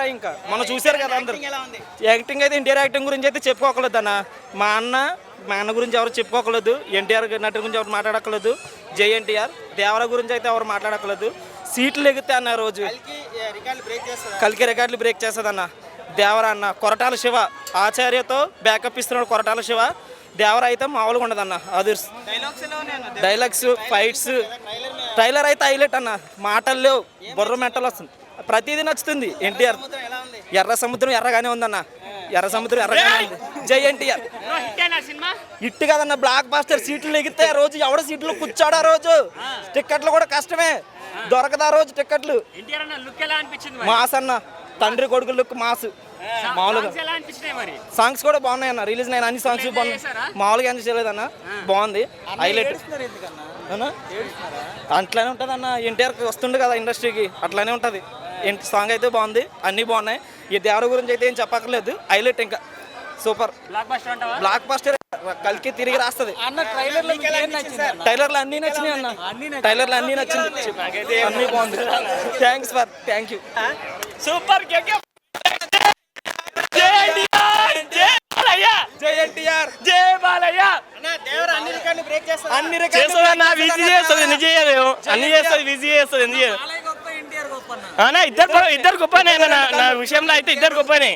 దేవరా ఇంకా మనం చూశారు కదా అందరూ. యాక్టింగ్ అయితే ఎన్టీఆర్ యాక్టింగ్ గురించి అయితే చెప్పుకోకలేదు అన్న. మా అన్న గురించి ఎవరు చెప్పుకోకలేదు, ఎన్టీఆర్ నటి గురించి ఎవరు మాట్లాడక్కలేదు. జై ఎన్టీఆర్. దేవరా గురించి అయితే ఎవరు మాట్లాడక్కలేదు. సీట్లు ఎగితే అన్న రోజు కలికి రికార్డులు బ్రేక్ చేస్తుంది అన్న దేవరా అన్న. కొరటాల శివ ఆచార్యతో బ్యాకప్ ఇస్తున్నాడు కొరటాల శివ. దేవరా అయితే మామూలుగా ఉండదన్న. అది డైలాగ్స్, ఫైట్స్, ట్రైలర్ అయితే హైలైట్ అన్న. మాటలు లేవు, బుర్ర మెట్టలు వస్తుంది, ప్రతిదీ నచ్చుతుంది. ఎన్టీఆర్ ఎర్ర సముద్రం ఎర్రగానే ఉందన్న. ఎర్ర సముద్రం ఎర్రగానే ఉంది. జై ఎన్టీఆర్. హిట్ కదన్న, బ్లాక్ బాస్టర్. సీట్లు ఎగితే రోజు ఎవడ సీట్లు కూర్చోడా రోజు. టిక్కెట్లు కూడా కష్టమే, దొరకదా రోజు టిక్కెట్లు. మాస్ అన్న, తండ్రి కొడుకు లుక్ మాస్. మామూలుగా సాంగ్స్ కూడా బాగున్నాయి అన్న. రిలీజ్ అయిన అన్ని సాంగ్స్ బాగున్నాయి. మామూలుగా ఎంజాయ్ చేయలేదన్న, బాగుంది, హైలైట్ అన్న. అట్లానే ఉంటుంది అన్న. ఎన్టీఆర్కి వస్తుండే కదా ఇండస్ట్రీకి, అట్లానే ఉంటుంది. సాంగ్ అయితే బాగుంది, అన్నీ బాగున్నాయి. ఈ దేవర గురించి అయితే ఏం చెప్పక్కర్లేదు, హైలైట్ ఇంకా సూపర్. Block buster. కలికి తిరిగి రాస్తుంది. టైలర్లు అన్నీ నచ్చినాయి అన్న. టైలర్లు అన్నీ నచ్చింది, అన్నీ బాగుంది. Thanks for thank you. Super. జై ఎన్టీఆర్. జై బాలయ్య. అన్ని ఇద్దరు గొప్పనే. నా విషయంలో అయితే ఇద్దరు గొప్పనే.